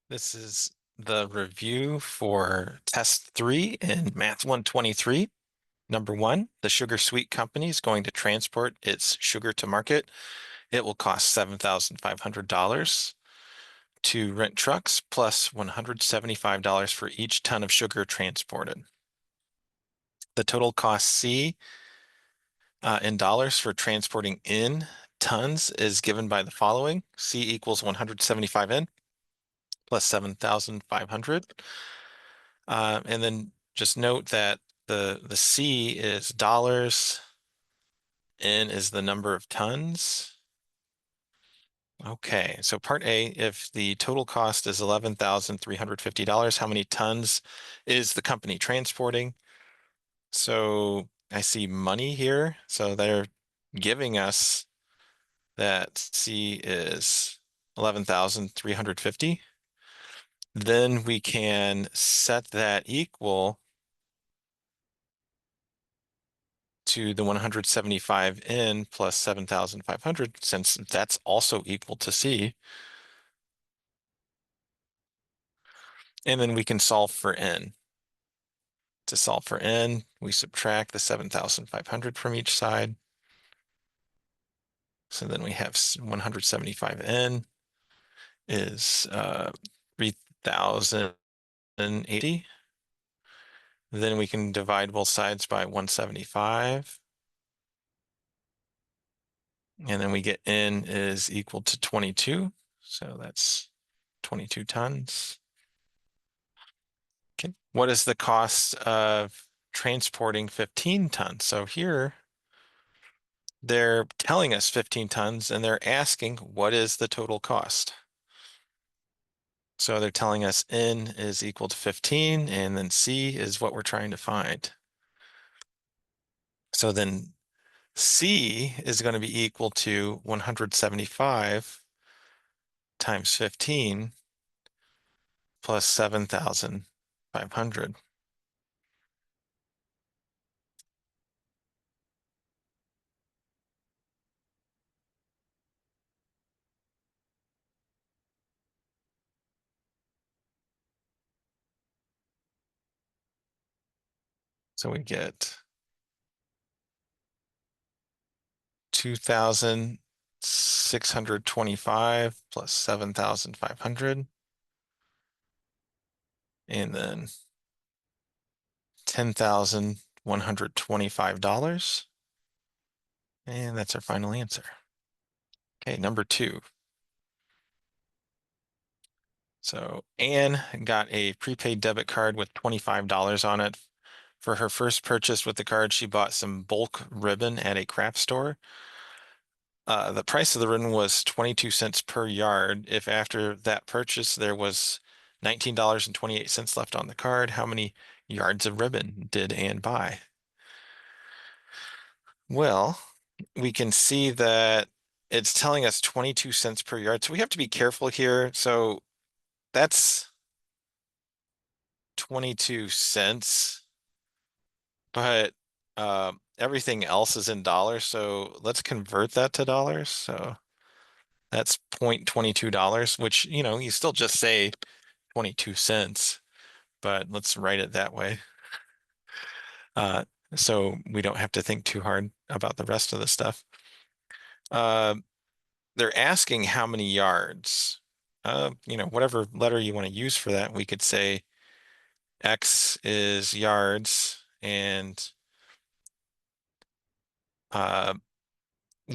This is the review for test 3 in Math 123. Number 1, the Sugar Sweet Company is going to transport its sugar to market. It will cost $7,500 to rent trucks plus $175 for each ton of sugar transported. The total cost C in dollars for transporting in tons is given by the following. C equals 175 in plus 7,500. And then just note that the C is dollars, N is the number of tons. Okay, so part A, if the total cost is $11,350, how many tons is the company transporting? So I see money here, so they're giving us that C is 11,350. Then we can set that equal to the 175 in plus 7,500, since that's also equal to C. And then we can solve for N. To solve for N, we subtract the 7,500 from each side. So then we have 175 N is 3,080. Then we can divide both sides by 175. And then we get N is equal to 22. So that's 22 tons. Okay. What is the cost of transporting 15 tons? So here they're telling us 15 tons and they're asking what is the total cost? So they're telling us N is equal to 15 and then C is what we're trying to find. So then C is going to be equal to 175 times 15 plus 7,500. So we get 2,625 plus 7,500. And then $10,125. And that's our final answer. Okay, number 2. So Anne got a prepaid debit card with $25 on it. For her first purchase with the card, she bought some bulk ribbon at a craft store. The price of the ribbon was 22 cents per yard. If after that purchase there was $19.28 left on the card, how many yards of ribbon did Anne buy? Well, we can see that it's telling us 22 cents per yard. So we have to be careful here. So that's 22 cents, but everything else is in dollars. So let's convert that to dollars. So that's $0.22, which, you still just say 22 cents, but let's write it that way. Uh, so we don't have to think too hard about the rest of the stuff. Uh, they're asking how many yards. Whatever letter you want to use for that, we could say X is yards, and uh,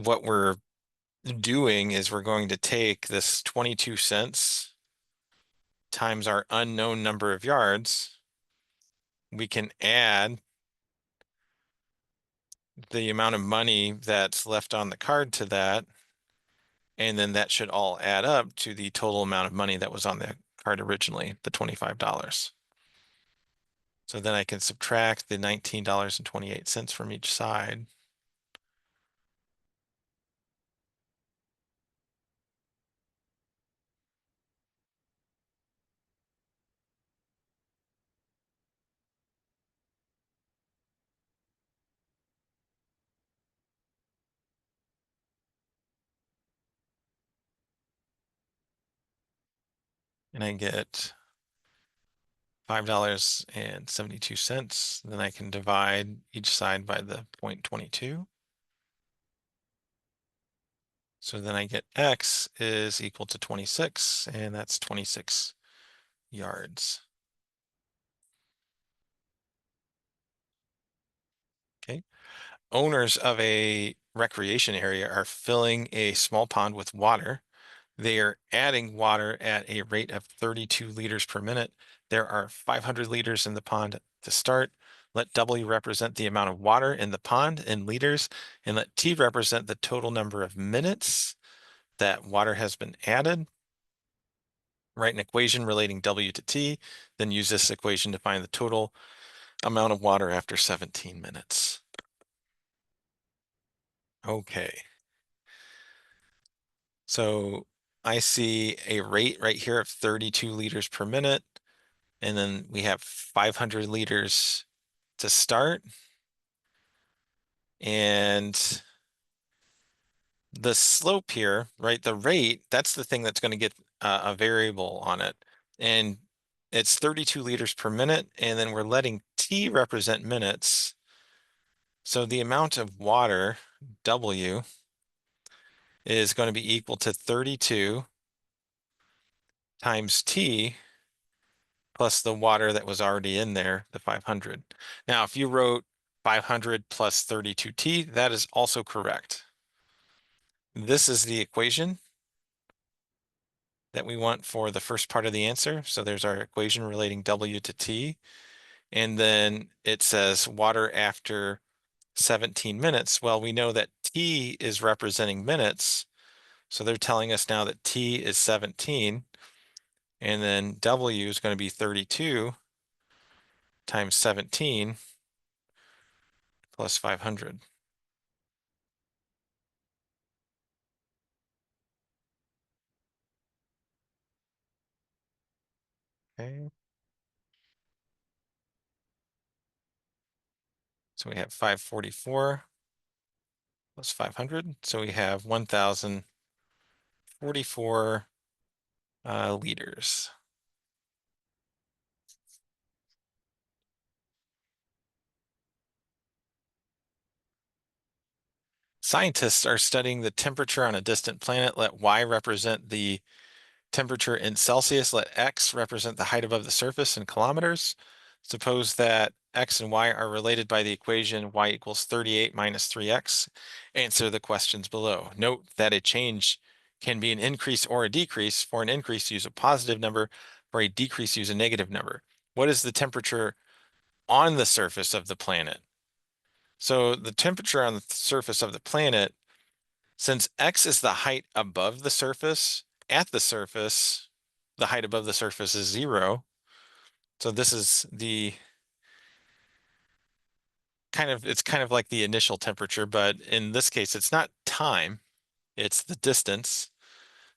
what we're doing is we're going to take this 22 cents times our unknown number of yards. We can add the amount of money that's left on the card to that, and then that should all add up to the total amount of money that was on the card originally, the $25. So then I can subtract the $19.28 from each side. and I get $5.72. Then I can divide each side by the 0.22. So then I get X is equal to 26, and that's 26 yards. Okay. Owners of a recreation area are filling a small pond with water. They are adding water at a rate of 32 liters per minute. There are 500 liters in the pond to start. Let W represent the amount of water in the pond in liters, and let T represent the total number of minutes that water has been added. Write an equation relating W to T, then use this equation to find the total amount of water after 17 minutes. Okay. So I see a rate right here of 32 liters per minute, and then we have 500 liters to start. And the slope here, right, the rate, that's the thing that's going to get a variable on it. And it's 32 liters per minute, and then we're letting T represent minutes. So the amount of water, W, is going to be equal to 32 times T plus the water that was already in there, the 500. Now, if you wrote 500 plus 32T, that is also correct. This is the equation that we want for the first part of the answer. So there's our equation relating W to T. And then it says water after 17 minutes. Well, we know that T is representing minutes. So they're telling us now that T is 17. And then W is going to be 32 times 17 plus 500. Okay. So we have 544 plus 500. So we have 1,044 liters. Scientists are studying the temperature on a distant planet. Let Y represent the temperature in Celsius. Let X represent the height above the surface in kilometers. Suppose that X and Y are related by the equation Y equals 38 minus 3X. Answer the questions below. Note that a change can be an increase or a decrease. For an increase, use a positive number. For a decrease, use a negative number. What is the temperature on the surface of the planet? So the temperature on the surface of the planet, since X is the height above the surface, at the surface, the height above the surface is 0. So this is the it's kind of like the initial temperature, but in this case, it's not time, it's the distance.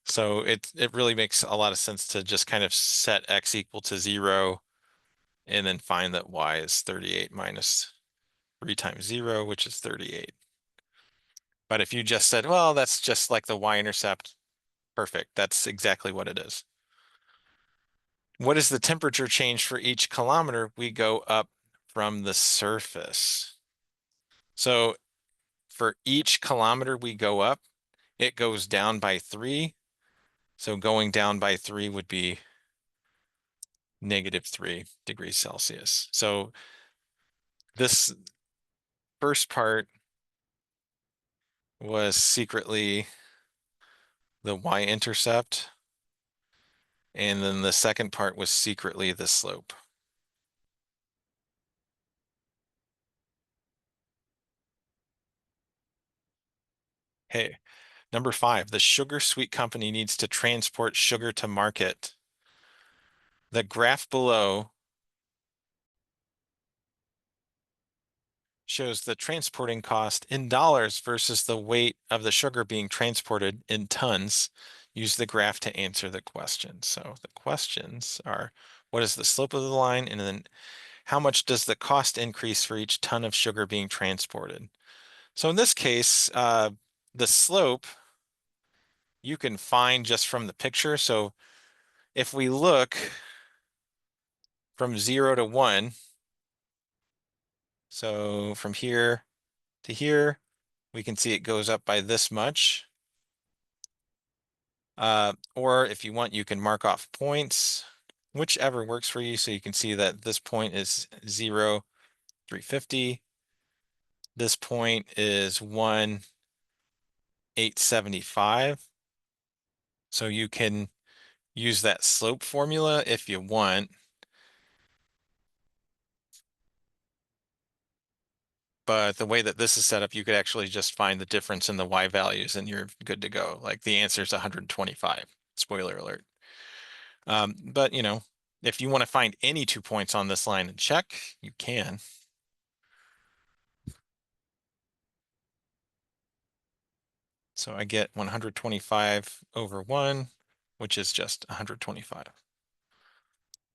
So it really makes a lot of sense to just kind of set X equal to 0 and then find that Y is 38 minus 3 times 0, which is 38. But if you just said, well, that's just like the y-intercept, perfect. That's exactly what it is. What is the temperature change for each kilometer we go up from the surface? So for each kilometer we go up, it goes down by 3. So going down by 3 would be -3 degrees Celsius. So this first part was secretly the y-intercept, and then the second part was secretly the slope. Hey, number 5, the sugar sweet company needs to transport sugar to market. The graph below shows the transporting cost in dollars versus the weight of the sugar being transported in tons. Use the graph to answer the question. So the questions are, what is the slope of the line? And then how much does the cost increase for each ton of sugar being transported? So in this case, the slope you can find just from the picture. So if we look from 0 to 1, so from here to here, we can see it goes up by this much. Or if you want, you can mark off points, whichever works for you. So you can see that this point is 0, 350. This point is 1, 875. So you can use that slope formula if you want. But the way that this is set up, you could actually just find the difference in the y values and you're good to go. Like the answer is 125. Spoiler alert. But if you want to find any 2 points on this line and check, you can. So I get 125 over 1, which is just 125.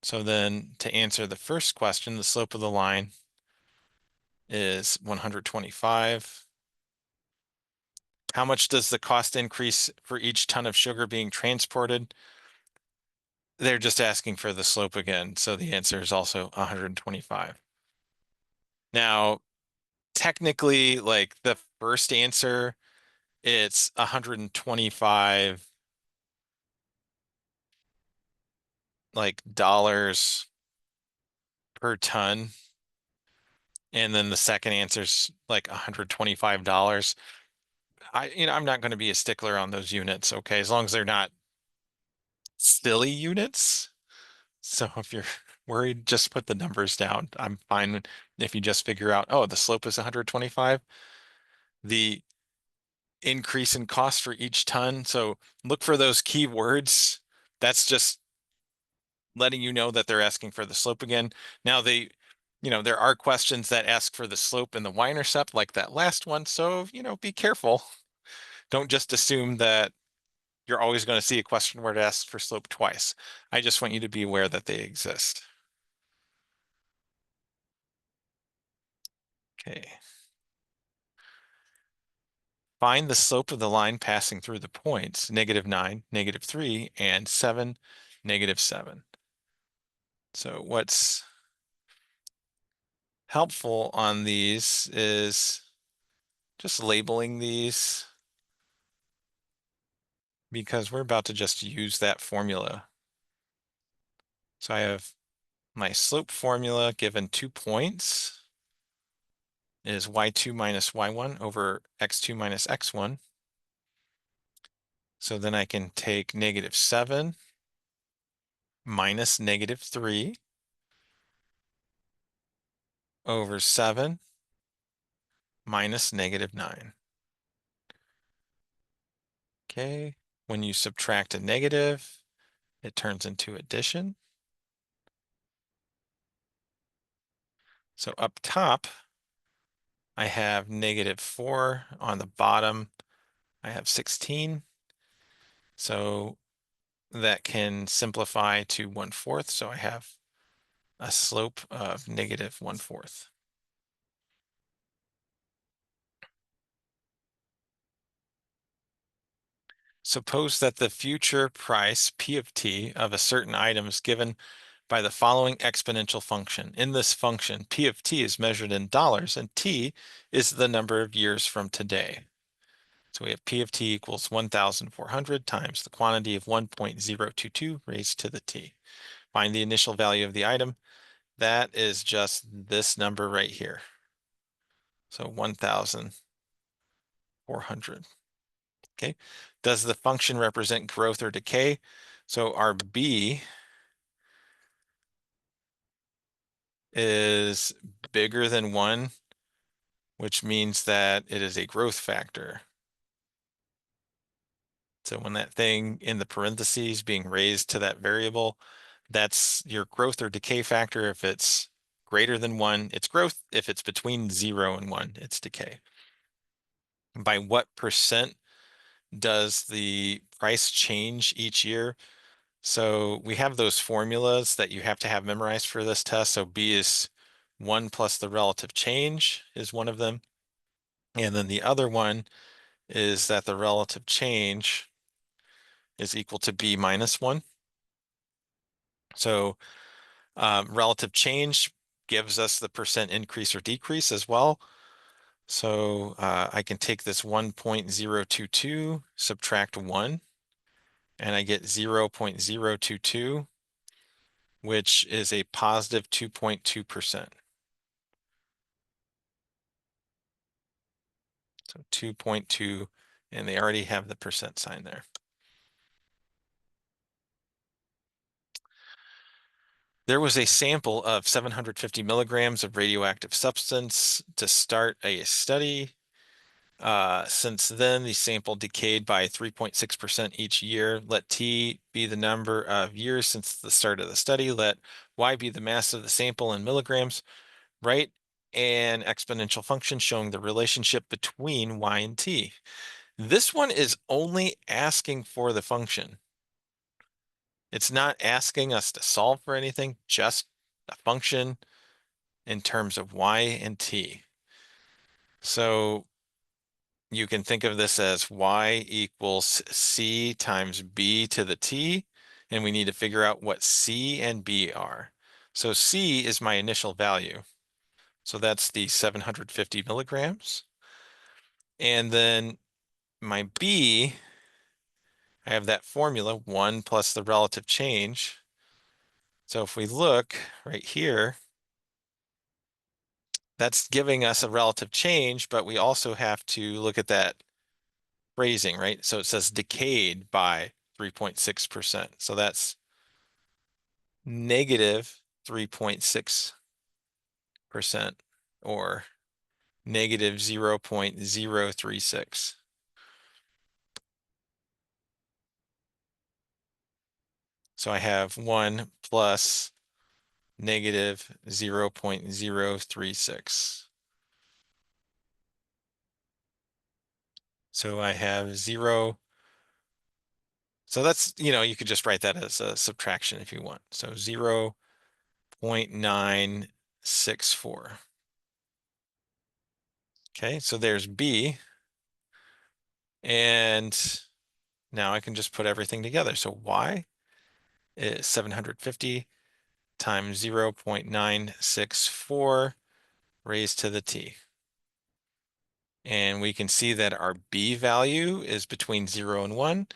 So then to answer the first question, the slope of the line is 125. How much does the cost increase for each ton of sugar being transported? They're just asking for the slope again, so the answer is also 125. Now, technically, like the first answer, it's 125 like dollars per ton. And then the second answer is like $125. I'm not going to be a stickler on those units, okay? As long as they're not silly units. So if you're worried, just put the numbers down. I'm fine if you just figure out, oh, the slope is 125. The increase in cost for each ton. So look for those keywords. That's just letting you know that they're asking for the slope again. Now there are questions that ask for the slope and the y-intercept like that last one. So, be careful. Don't just assume that you're always going to see a question where it asks for slope twice. I just want you to be aware that they exist. Okay. Find the slope of the line passing through the points, -9, -3, and 7, -7. So what's helpful on these is just labeling these because we're about to just use that formula. So I have my slope formula given 2 points is y2 minus y1 over x2 minus x1. So then I can take -7 minus -3 over 7 minus -9. Okay, when you subtract a negative, it turns into addition. So up top, I have -4. On the bottom, I have 16. So that can simplify to 1/4. So I have a slope of -1/4. Suppose that the future price P of t of a certain item is given by the following exponential function. In this function, P of t is measured in dollars and t is the number of years from today. So we have P of t equals 1,400 times the quantity of 1.022 raised to the t. Find the initial value of the item. That is just this number right here. So 1,400. Okay. Does the function represent growth or decay? So our B is bigger than 1, which means that it is a growth factor. So when that thing in the parentheses being raised to that variable, that's your growth or decay factor. If it's greater than 1, it's growth. If it's between 0 and 1, it's decay. By what percent does the price change each year? So we have those formulas that you have to have memorized for this test. So B is 1 plus the relative change is one of them. And then the other one is that the relative change is equal to B minus 1. So relative change gives us the percent increase or decrease as well. So I can take this 1.022, subtract 1, and I get 0.022, which is a positive 2.2%. So 2.2, and they already have the percent sign there. There was a sample of 750 milligrams of radioactive substance to start a study. Since then, the sample decayed by 3.6% each year. Let T be the number of years since the start of the study. Let Y be the mass of the sample in milligrams. Write an exponential function showing the relationship between Y and T. This one is only asking for the function. It's not asking us to solve for anything, just a function in terms of Y and T. So you can think of this as Y equals C times B to the T, and we need to figure out what C and B are. So C is my initial value. So that's the 750 milligrams. And then my B, I have that formula, 1 plus the relative change. So if we look right here, that's giving us a relative change, but we also have to look at that phrasing, right? So it says decayed by 3.6%. So that's negative 3.6% or negative 0.036. So I have 1 plus negative 0.036. So I have 0. So that's, you could just write that as a subtraction if you want. So 0.964. Okay, so there's B. And now I can just put everything together. So Y is 750 times 0.964 raised to the T. And we can see that our B value is between 0 and 1.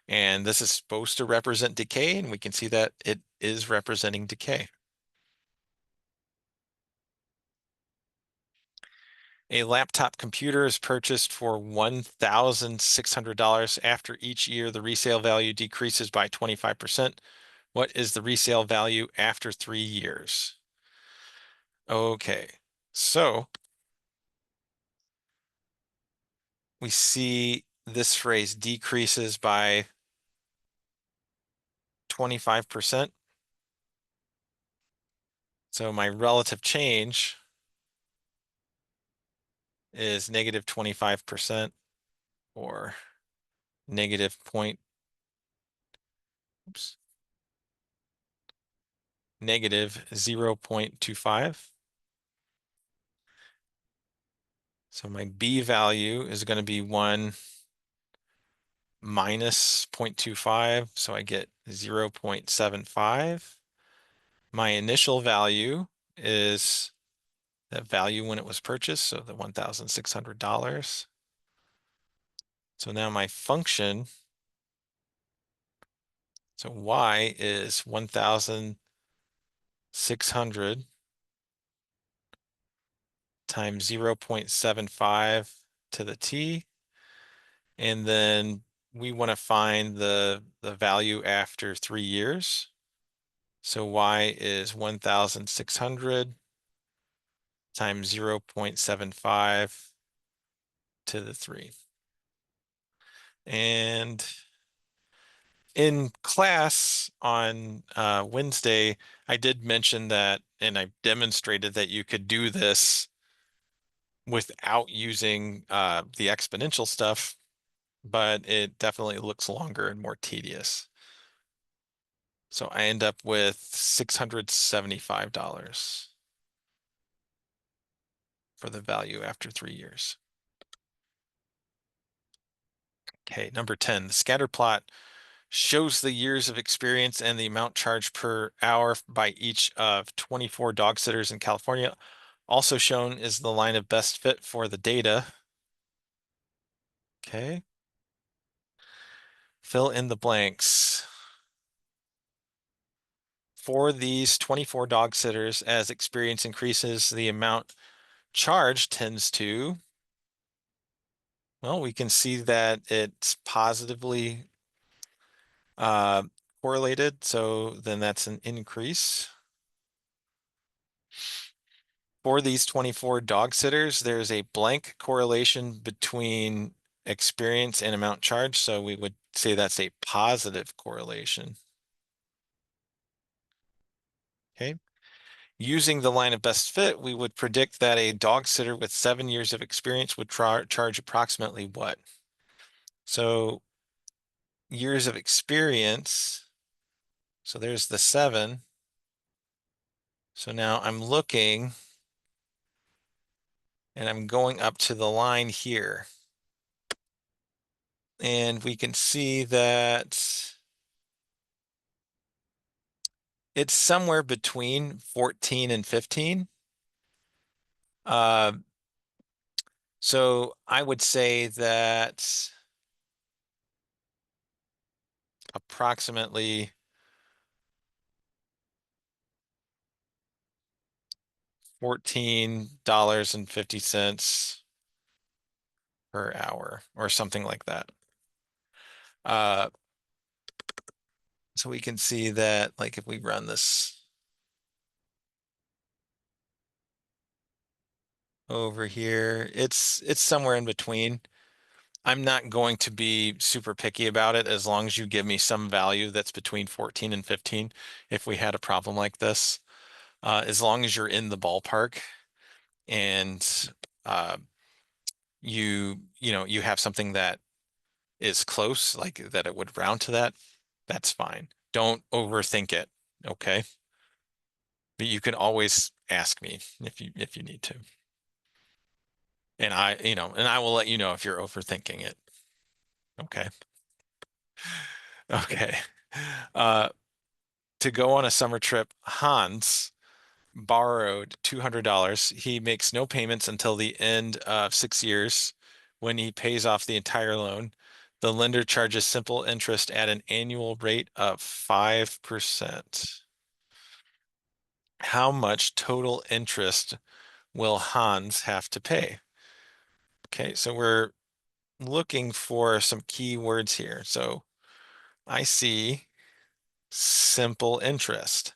And this is supposed to represent decay, and we can see that it is representing decay. A laptop computer is purchased for $1,600. After each year, the resale value decreases by 25%. What is the resale value after 3 years? Okay, so we see this phrase decreases by 25%. So my relative change is negative 25% or negative negative 0.25. So my B value is going to be 1 minus 0.25, so I get 0.75. My initial value is the value when it was purchased, so the $1,600. So now my function, so Y is 1,600 times 0.75 to the T. And then we want to find the value after 3 years. So Y is 1,600 times 0.75 to the 3. And in class on Wednesday, I did mention that, and I demonstrated that you could do this without using the exponential stuff, but it definitely looks longer and more tedious. So I end up with $675 for the value after 3 years. Okay, number 10, the scatter plot shows the years of experience and the amount charged per hour by each of 24 dog sitters in California. Also shown is the line of best fit for the data. Okay. Fill in the blanks. For these 24 dog sitters, as experience increases, the amount charged tends to, well, we can see that it's positively uh, correlated, so then that's an increase. For these 24 dog sitters, there's a blank correlation between experience and amount charged, so we would say that's a positive correlation. Okay. Using the line of best fit, we would predict that a dog sitter with 7 years of experience would charge approximately what? So years of experience, so there's the 7. So now I'm looking and I'm going up to the line here. And we can see that it's somewhere between 14 and 15. Uh, so I would say that approximately $14.50 per hour or something like that. Uh, so we can see that, like, if we run this over here, it's somewhere in between. I'm not going to be super picky about it as long as you give me some value that's between 14 and 15 if we had a problem like this. As long as you're in the ballpark and uh, you have something that is close, like that it would round to that, that's fine. Don't overthink it, okay? But you can always ask me if you need to. And I will let you know if you're overthinking it. Okay. Okay. Uh, to go on a summer trip, Hans borrowed $200. He makes no payments until the end of 6 years when he pays off the entire loan. The lender charges simple interest at an annual rate of 5%. How much total interest will Hans have to pay? Okay, so we're looking for some key words here. So I see simple interest.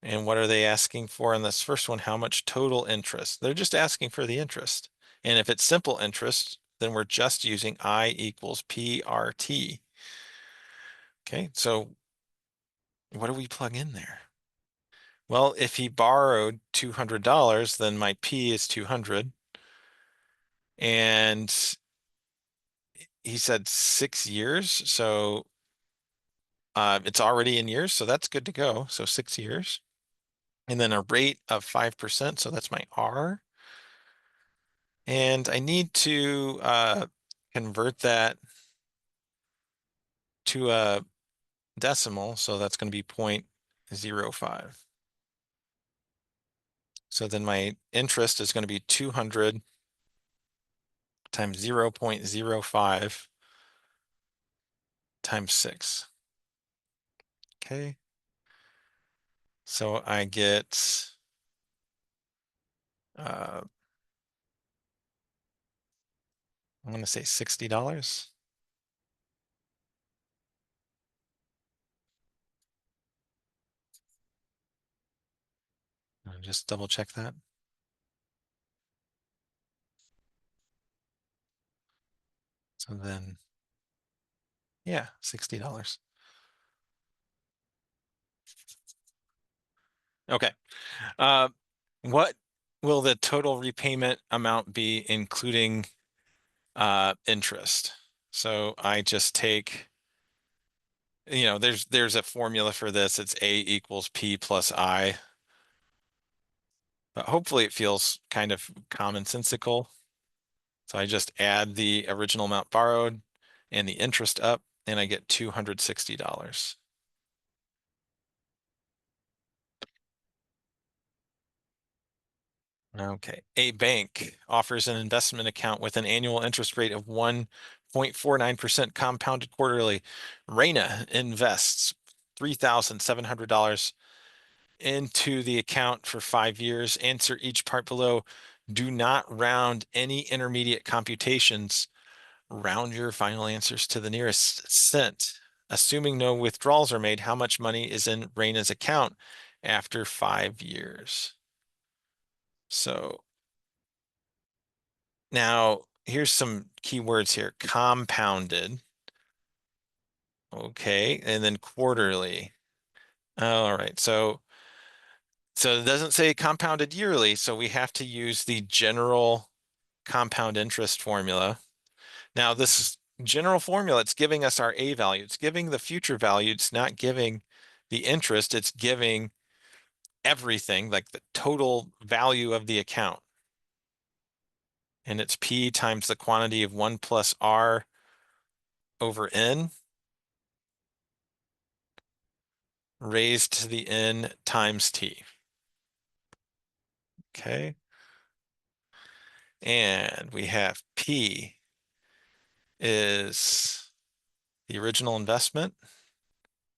And what are they asking for in this first one? How much total interest? They're just asking for the interest. And if it's simple interest, then we're just using I equals PRT. Okay, so what do we plug in there? Well, if he borrowed $200, then my P is 200. And he said 6 years, so it's already in years, so that's good to go. So 6 years. And then a rate of 5%, so that's my R. And I need to convert that to a decimal, so that's going to be 0.05. So then my interest is going to be 200 times 0.05 times 6. Okay. So I get I'm going to say $60. I'll just double check that. So then, yeah, $60. Okay. Uh, what will the total repayment amount be, including interest? So I just take, there's a formula for this. It's A equals P plus I. But hopefully it feels kind of commonsensical. So I just add the original amount borrowed and the interest up, and I get $260. Okay. A bank offers an investment account with an annual interest rate of 1.49% compounded quarterly. Raina invests $3,700 into the account for 5 years. Answer each part below. Do not round any intermediate computations. Round your final answers to the nearest cent. Assuming no withdrawals are made, how much money is in Raina's account after 5 years? So now here's some keywords here. Compounded. Okay, and then quarterly. All right, so it doesn't say compounded yearly, so we have to use the general compound interest formula. Now this general formula, it's giving us our A value. It's giving the future value. It's not giving the interest. It's giving everything, like the total value of the account. And it's P times the quantity of 1 plus R over N raised to the N times T. Okay. And we have P is the original investment,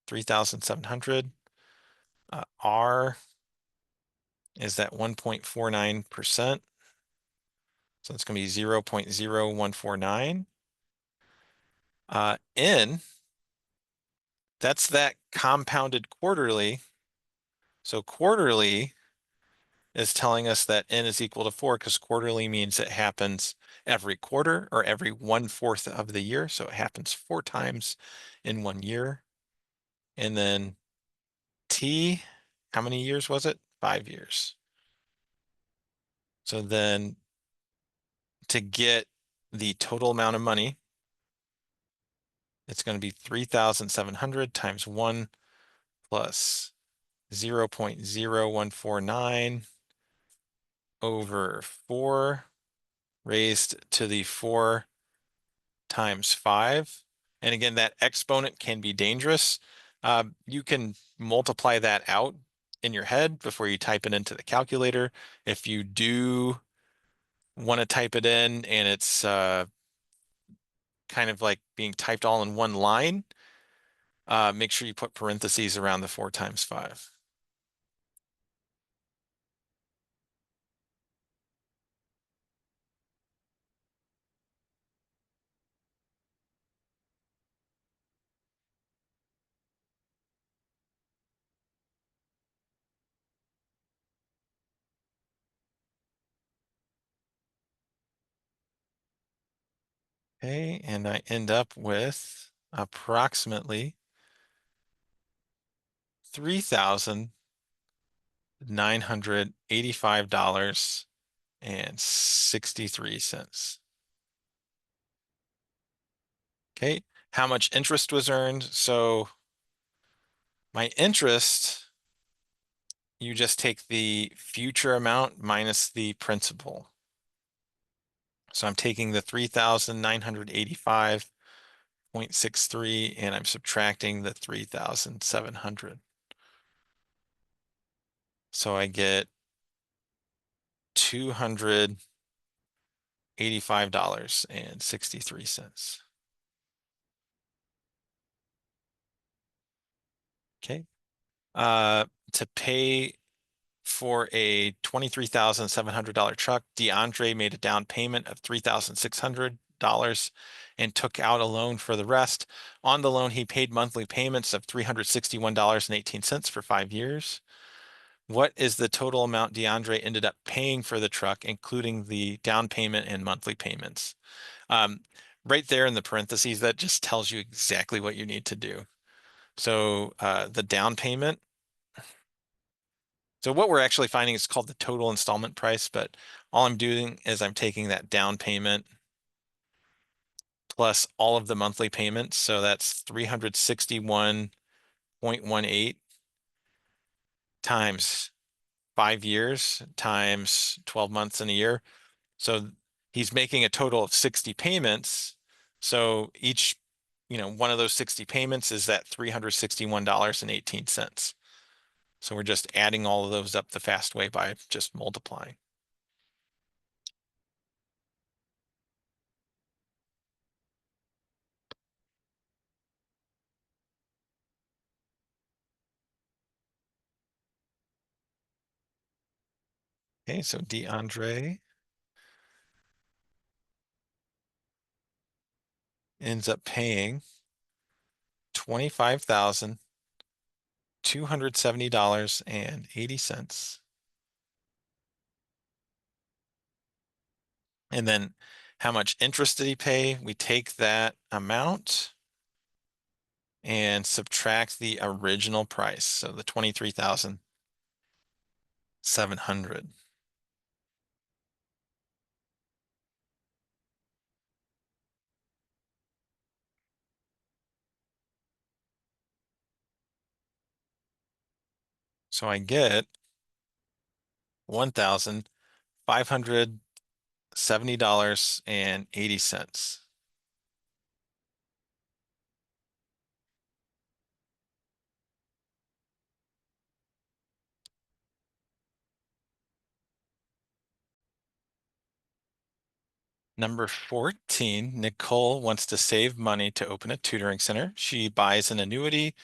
3,700. R is that 1.49%. So it's going to be 0.0149. N, that's that compounded quarterly. So quarterly is telling us that N is equal to 4 because quarterly means it happens every quarter or every 1/4 of the year. So it happens 4 times in 1 year. And then T, how many years was it? 5 years. So then to get the total amount of money, it's going to be 3,700 times 1 plus 0.0149 over 4 raised to the 4 times 5. And again, that exponent can be dangerous. You can multiply that out in your head before you type it into the calculator. If you do want to type it in and it's kind of like being typed all in one line, make sure you put parentheses around the 4 times 5. Okay, and I end up with approximately $3,985.63. Okay, how much interest was earned? So my interest, you just take the future amount minus the principal. So I'm taking the 3,985.63 and I'm subtracting the 3,700. So I get $285.63. Okay. To pay for a $23,700 truck, DeAndre made a down payment of $3,600 and took out a loan for the rest. On the loan, he paid monthly payments of $361.18 for 5 years. What is the total amount DeAndre ended up paying for the truck, including the down payment and monthly payments? Right there in the parentheses, that just tells you exactly what you need to do. So the down payment. So what we're actually finding is called the total installment price, but all I'm doing is I'm taking that down payment plus all of the monthly payments. So that's 361.18 times 5 years times 12 months in a year. So he's making a total of 60 payments. So each one of those 60 payments is that $361.18. So we're just adding all of those up the fast way by just multiplying. Okay, so DeAndre ends up paying $25,270.80. And then how much interest did he pay? We take that amount and subtract the original price. So the 23,700. So I get $1,570.80. Number 14, Nicole wants to save money to open a tutoring center. She buys an annuity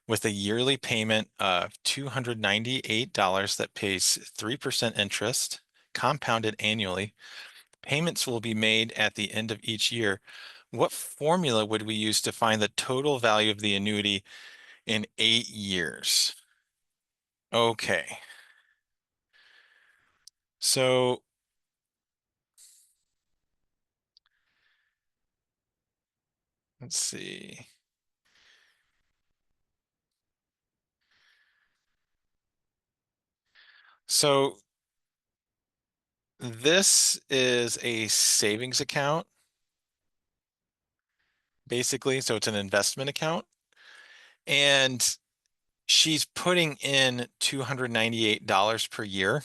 with a yearly payment of $298 that pays 3% interest, compounded annually. Payments will be made at the end of each year. What formula would we use to find the total value of the annuity in 8 years? Okay. So let's see. So this is a savings account, basically. So it's an investment account. And she's putting in $298 per year.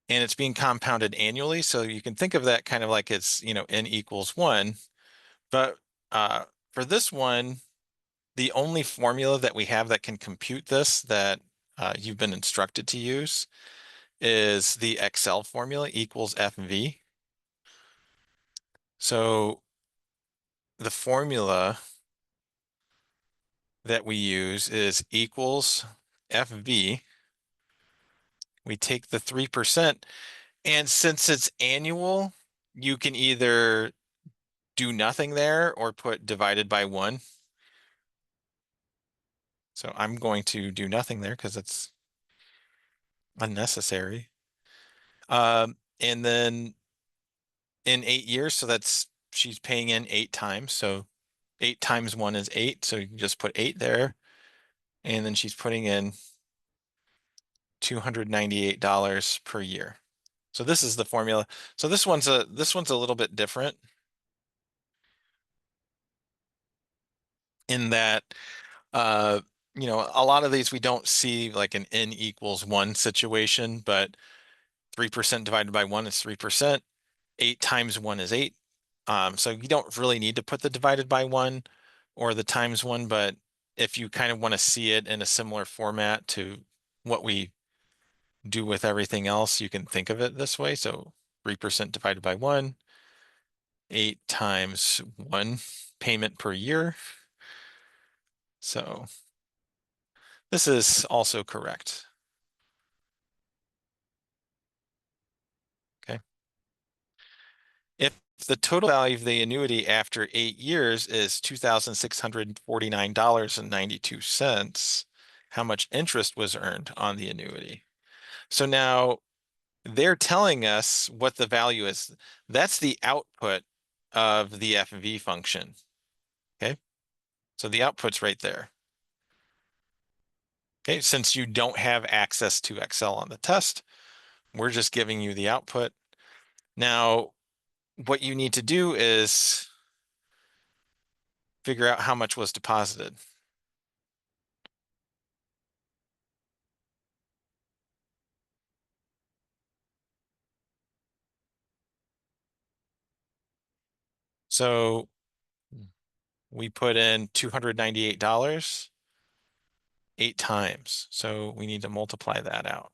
And it's being compounded annually. So you can think of that kind of like it's, n equals 1. But for this one, the only formula that we have that can compute this that you've been instructed to use is the Excel formula equals FV. So the formula that we use is equals FV. We take the 3%, and since it's annual, you can either do nothing there or put divided by 1. So I'm going to do nothing there because it's unnecessary. And then in 8 years, so she's paying in 8 times. So 8 times 1 is 8. So you can just put 8 there. And then she's putting in $298 per year. So this is the formula. So this one's a little bit different in that a lot of these we don't see like an n equals 1 situation, but 3% divided by 1 is 3%. 8 times 1 is 8. So you don't really need to put the divided by 1 or the times 1, but if you kind of want to see it in a similar format to what we do with everything else, you can think of it this way. So 3% divided by 1, 8 times 1 payment per year. So this is also correct. Okay. If the total value of the annuity after 8 years is $2,649.92, how much interest was earned on the annuity? So now they're telling us what the value is. That's the output of the FV function. Okay. So the output's right there. Okay. Since you don't have access to Excel on the test, we're just giving you the output. Now, what you need to do is figure out how much was deposited. So we put in $298 8 times. So we need to multiply that out.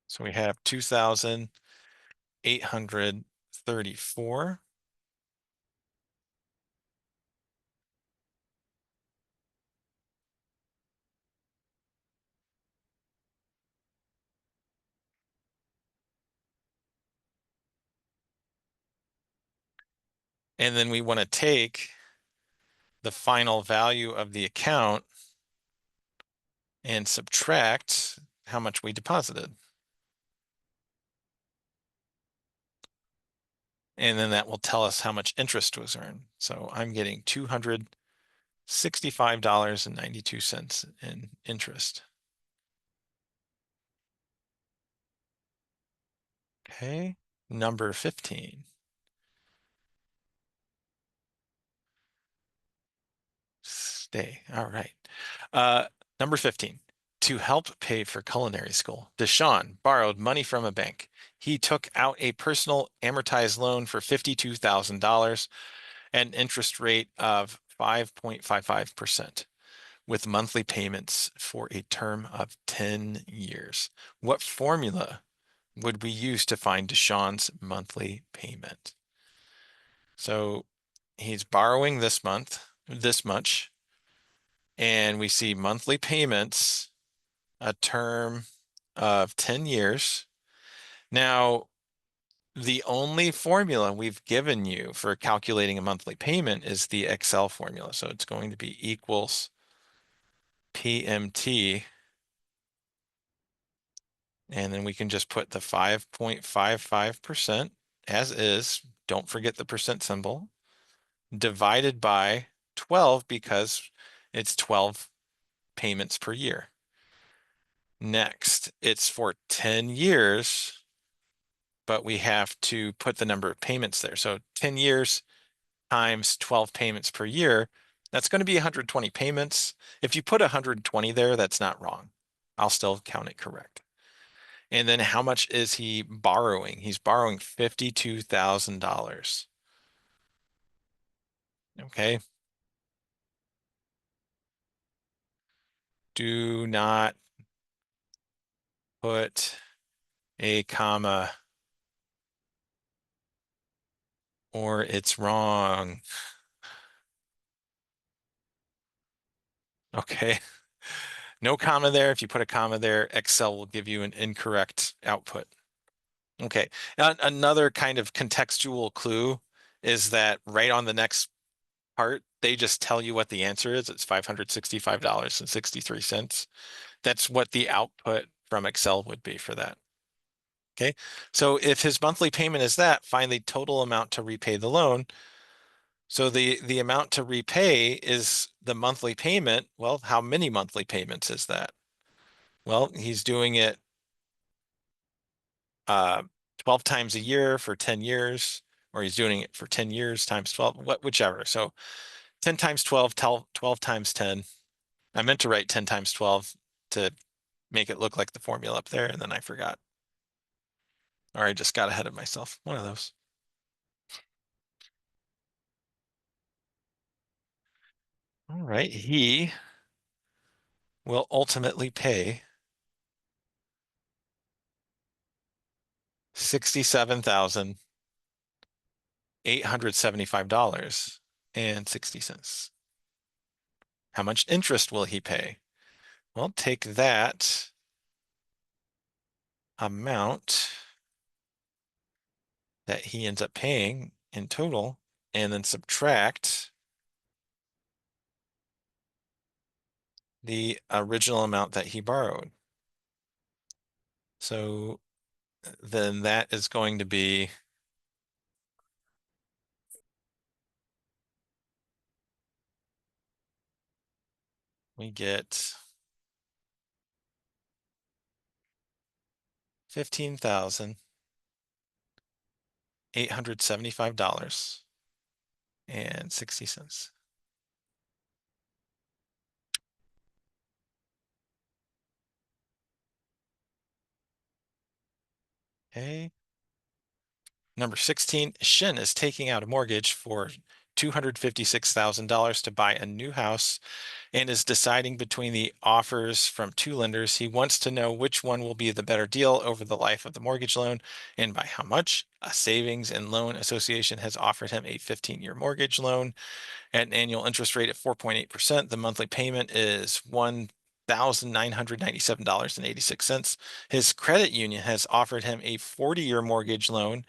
So we have 2,834. And then we want to take the final value of the account and subtract how much we deposited. And then that will tell us how much interest was earned. So I'm getting $265.92 in interest. Okay, number 15. Stay. All right. Number 15. To help pay for culinary school, Deshaun borrowed money from a bank. He took out a personal amortized loan for $52,000 at an interest rate of 5.55% with monthly payments for a term of 10 years. What formula would we use to find Deshaun's monthly payment? So he's borrowing this month, this much, and we see monthly payments, a term of 10 years. Now, the only formula we've given you for calculating a monthly payment is the Excel formula. So it's going to be equals PMT. And then we can just put the 5.55% as is. Don't forget the percent symbol. Divided by 12 because it's 12 payments per year. Next, it's for 10 years, but we have to put the number of payments there. So 10 years times 12 payments per year, that's going to be 120 payments. If you put 120 there, that's not wrong. I'll still count it correct. And then how much is he borrowing? He's borrowing $52,000. Okay. Do not put a comma or it's wrong. Okay. No comma there. If you put a comma there, Excel will give you an incorrect output. Okay. Another kind of contextual clue is that right on the next part, they just tell you what the answer is. It's $565.63. That's what the output from Excel would be for that. Okay. So if his monthly payment is that, find the total amount to repay the loan. So the amount to repay is the monthly payment. Well, how many monthly payments is that? Well, he's doing it 12 times a year for 10 years, or he's doing it for 10 years times 12, whichever. So 10 times 12, 12 times 10. I meant to write 10 times 12 to make it look like the formula up there, and then I forgot. Or I just got ahead of myself. One of those. All right. He will ultimately pay $67,875.60. How much interest will he pay? Well, take that amount that he ends up paying in total and then subtract the original amount that he borrowed. So then that is going to be we get $15,875.60. Okay. Number 16, Shin is taking out a mortgage for $256,000 to buy a new house and is deciding between the offers from two lenders. He wants to know which one will be the better deal over the life of the mortgage loan and by how much. A savings and loan association has offered him a 15-year mortgage loan at an annual interest rate of 4.8%. The monthly payment is $1,997.86. His credit union has offered him a 40-year mortgage loan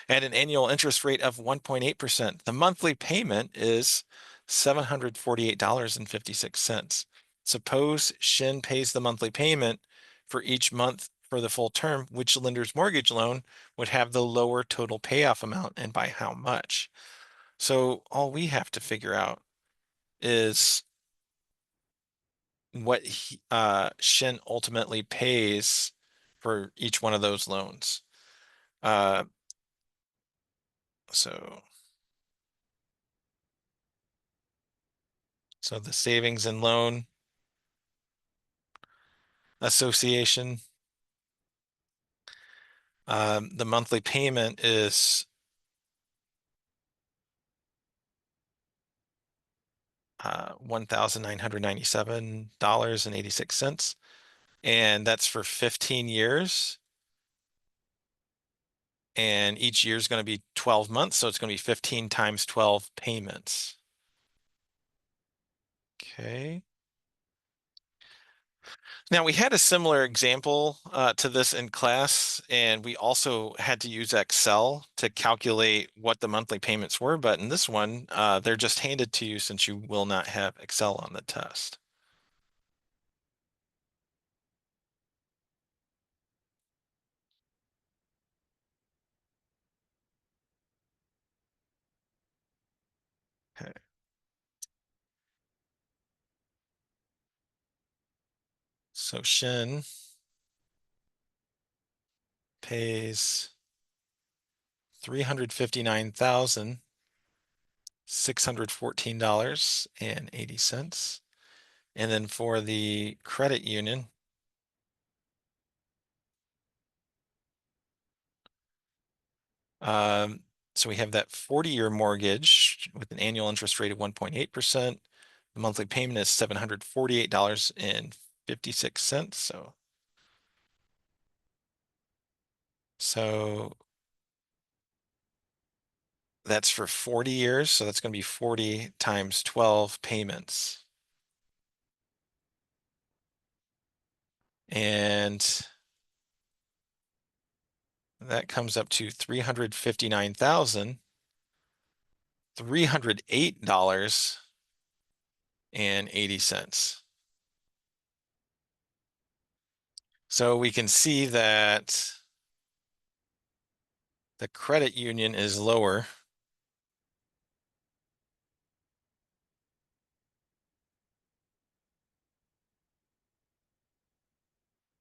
at an annual interest rate of 1.8%. The monthly payment is $748.56. Suppose Shin pays the monthly payment for each month for the full term, which lender's mortgage loan would have the lower total payoff amount and by how much? So all we have to figure out is what Shin ultimately pays for each one of those loans. Uh, so so the savings and loan association, the monthly payment is $1,997.86, and that's for 15 years. And each year is going to be 12 months, so it's going to be 15 times 12 payments. Okay. Now, we had a similar example to this in class, and we also had to use Excel to calculate what the monthly payments were. But in this one, they're just handed to you since you will not have Excel on the test. Okay. So Shin pays $359,614.80. And then for the credit union, so we have that 40-year mortgage with an annual interest rate of 1.8%. The monthly payment is $748.56. So that's for 40 years. So that's going to be 40 times 12 payments. And that comes up to $359,308.80. So we can see that the credit union is lower.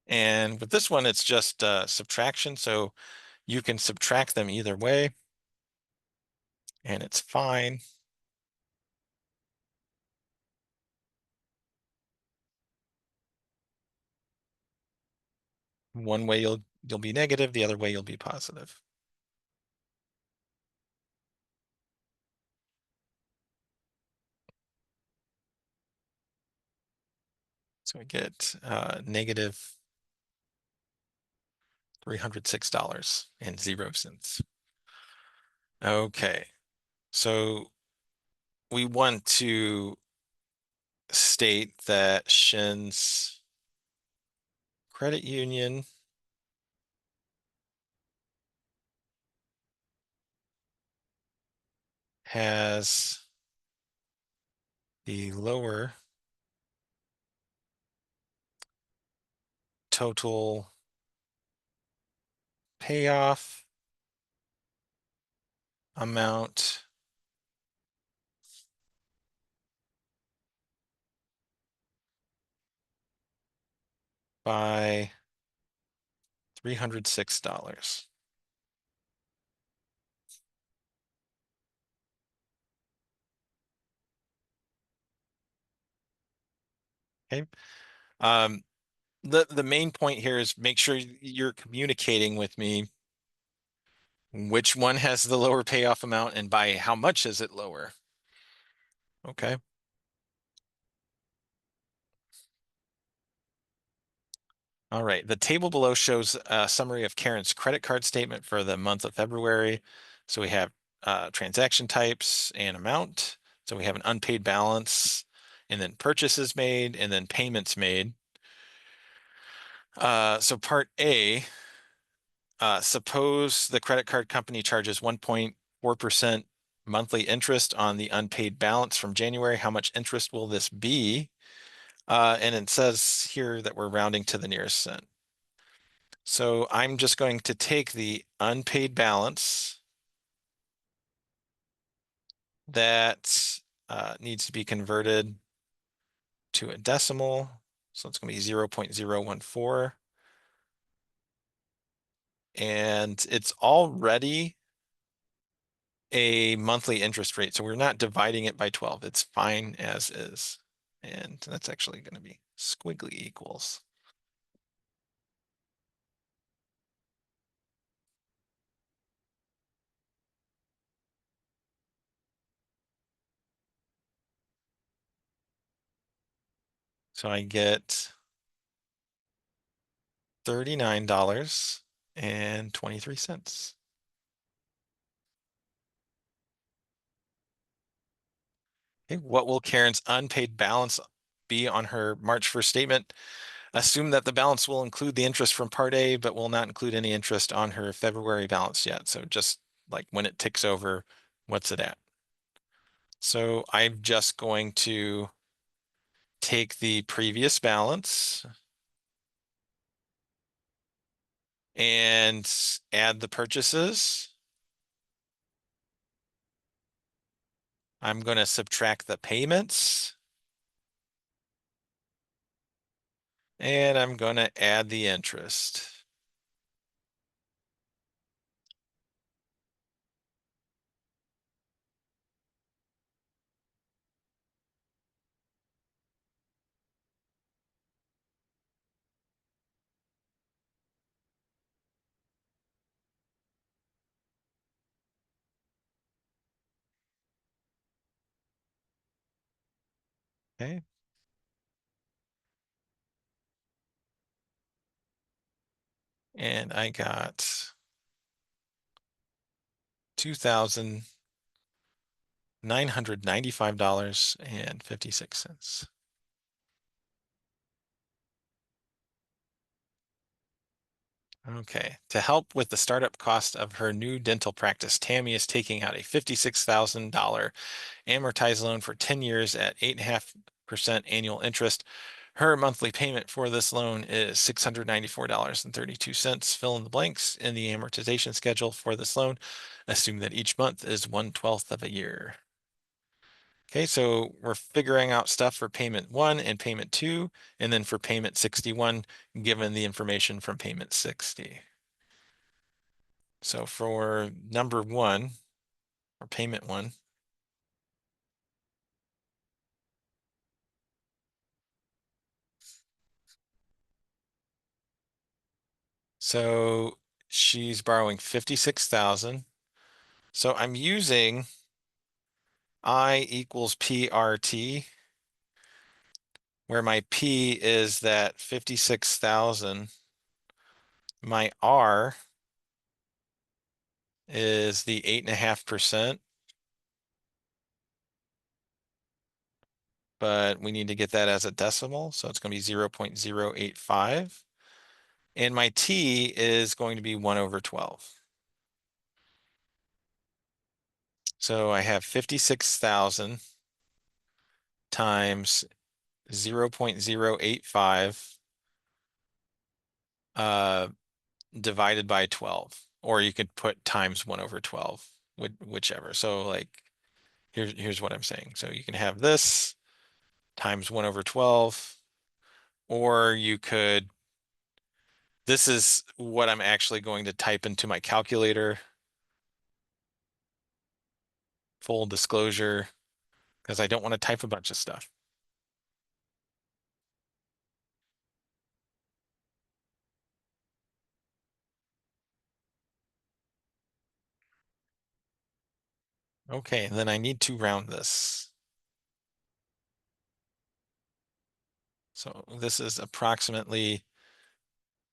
And with this one, it's just subtraction. So you can subtract them either way, and it's fine. One way you'll be negative, the other way you'll be positive. So we get negative $306.00. Okay, so we want to state that Shin's credit union has the lower total payoff amount by $306. Okay. The main point here is make sure you're communicating with me Which one has the lower payoff amount and by how much is it lower? Okay. All right. The table below shows a summary of Karen's credit card statement for the month of February. So we have transaction types and amount. So we have an unpaid balance and then purchases made and then payments made. So part A, suppose the credit card company charges 1.4% monthly interest on the unpaid balance from January. How much interest will this be? And it says here that we're rounding to the nearest cent. So I'm just going to take the unpaid balance that needs to be converted to a decimal. So it's going to be 0.014. And it's already a monthly interest rate. So we're not dividing it by 12. It's fine as is. And that's actually going to be squiggly equals. So I get $39.23. Okay, what will Karen's unpaid balance be on her March 1st statement? Assume that the balance will include the interest from Part A, but will not include any interest on her February balance yet. So just like when it ticks over, what's it at? So I'm just going to take the previous balance and add the purchases. I'm going to subtract the payments. And I'm going to add the interest. Okay. And I got $2,995.56. Okay, to help with the startup cost of her new dental practice, Tammy is taking out a $56,000 amortized loan for 10 years at 8.5% annual interest. Her monthly payment for this loan is $694.32. Fill in the blanks in the amortization schedule for this loan. Assume that each month is 1/12 of a year. Okay, so we're figuring out stuff for payment 1 and payment 2, and then for payment 61, given the information from payment 60. So for number 1, or payment 1, so she's borrowing 56,000. So I'm using I equals PRT, where my P is that 56,000. My R is the 8.5%, but we need to get that as a decimal, so it's going to be 0.085. And my T is going to be 1/12. So I have 56,000 times 0.085 divided by 12, or you could put times 1/12, whichever. So like here's what I'm saying. So you can have this times 1/12, or you could, this is what I'm actually going to type into my calculator. Full disclosure, because I don't want to type a bunch of stuff. Okay, then I need to round this. So this is approximately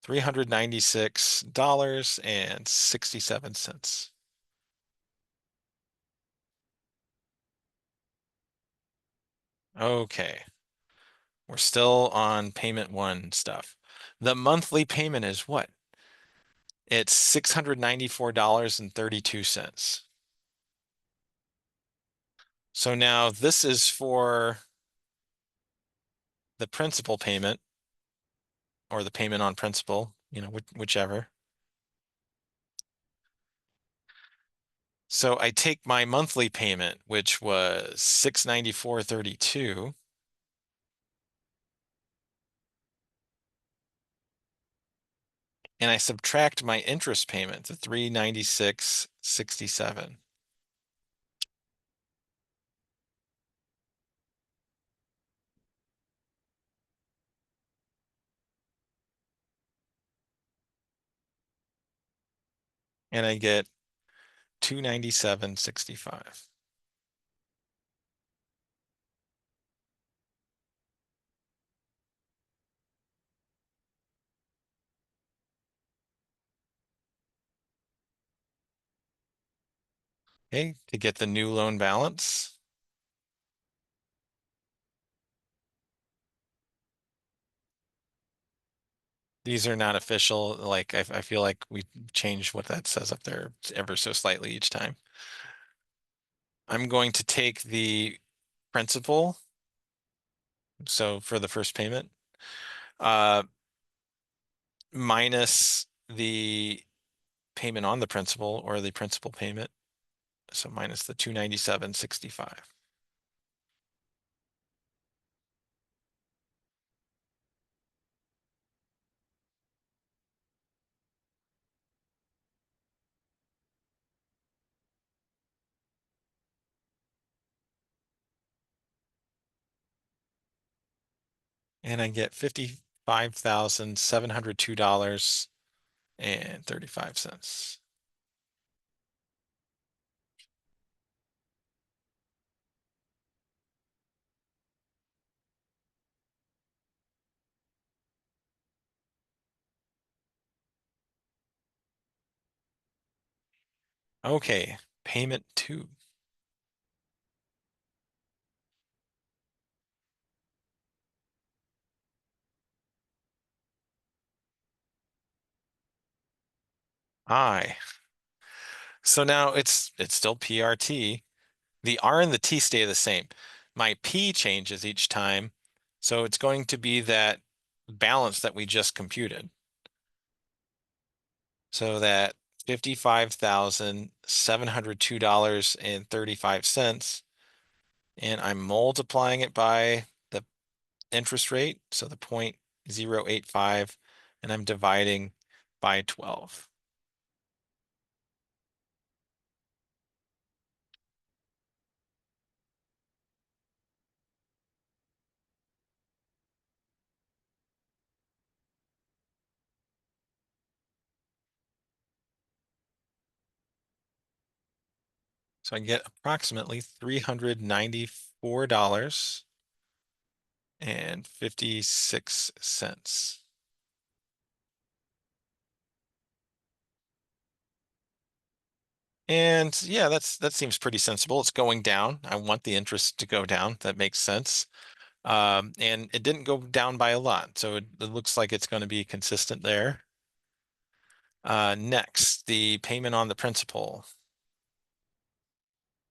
$396.67. Okay, we're still on payment one stuff. The monthly payment is what? It's $694.32. So now this is for the principal payment or the payment on principal, whichever. So I take my monthly payment, which was $694.32, and I subtract my interest payment, the $396.67. And I get $297.65. Okay, to get the new loan balance. These are not official. Like I feel like we change what that says up there ever so slightly each time. I'm going to take the principal. So for the first payment, uh, minus the payment on the principal or the principal payment. So minus the 297.65. And I get $55,702.35. Okay, payment two. I. So now it's still PRT. The R and the T stay the same. My P changes each time. So it's going to be that balance that we just computed. So that $55,702.35. And I'm multiplying it by the interest rate, so the 0.085, and I'm dividing by 12. So I get approximately $394.56. And yeah, that seems pretty sensible. It's going down. I want the interest to go down. That makes sense. And it didn't go down by a lot, so it looks like it's going to be consistent there. Next, the payment on the principal.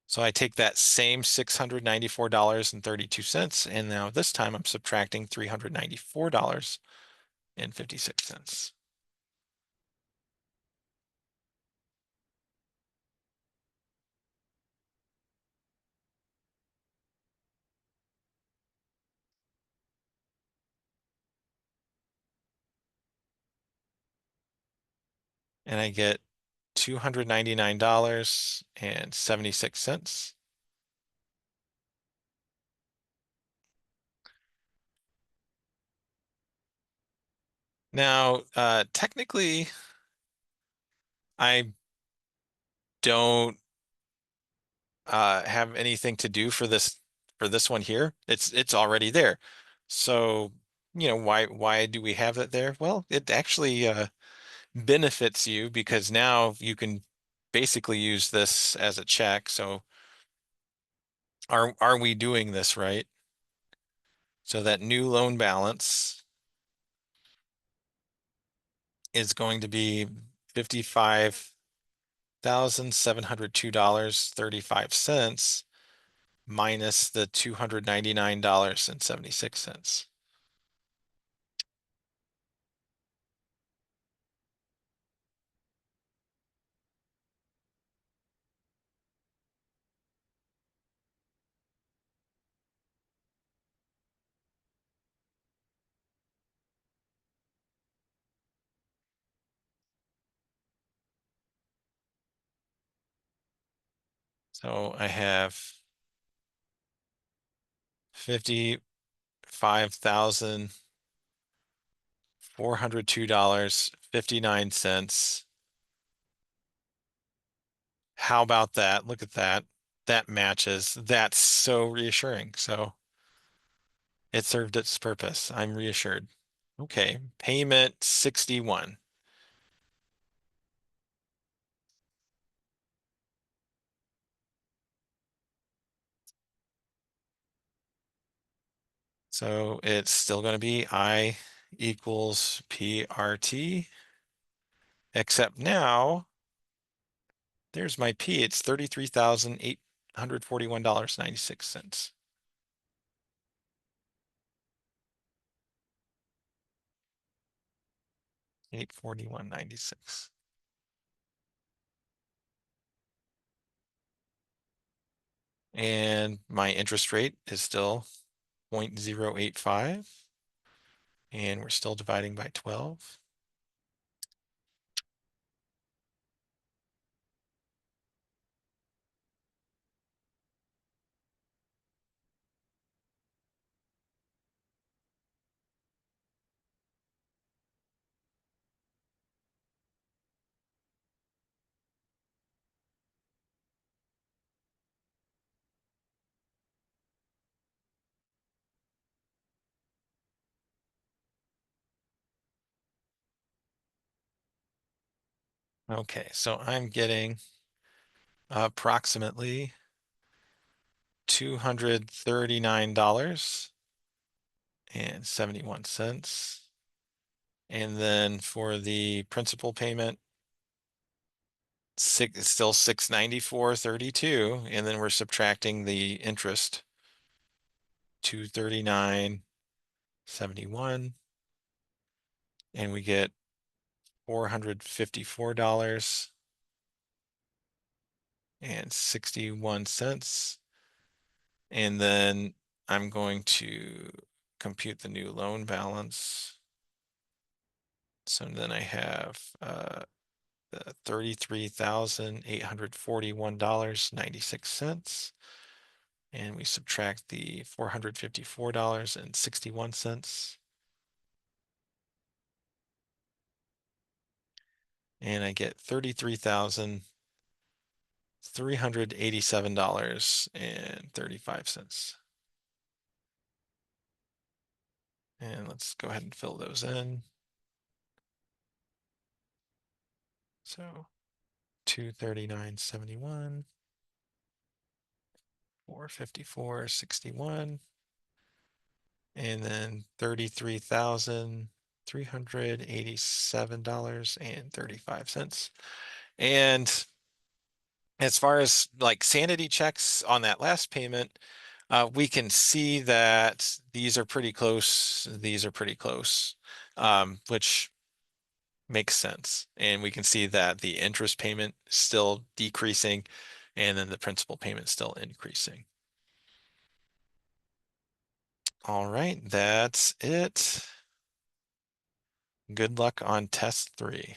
So I take that same $694.32, and now this time I'm subtracting $394.56. And I get $299.76. Now, technically, I don't have anything to do for this one here. It's already there. So, why do we have that there? Well, it actually benefits you because now you can basically use this as a check. So are we doing this right? So that new loan balance is going to be $55,702.35 minus the $299.76. So I have $55,402.59. How about that? Look at that. That matches. That's so reassuring. So it served its purpose. I'm reassured. Okay, payment 61. So it's still going to be I equals PRT, except now there's my P. It's $33,841.96. 841.96. And my interest rate is still 0.085. And we're still dividing by 12. Okay, so I'm getting approximately $239.71. And then for the principal payment, it's still 694.32, and then we're subtracting the interest, 239.71, and we get $454.61. And then I'm going to compute the new loan balance. So then I have the $33,841.96. And we subtract the $454.61. And I get $33,387.35. And let's go ahead and fill those in. So 239.71, 454.61, and then $33,387.35. And as far as like sanity checks on that last payment, we can see that these are pretty close. These are pretty close, which makes sense. And we can see that the interest payment is still decreasing, and then the principal payment still increasing. All right, that's it. Good luck on test 3.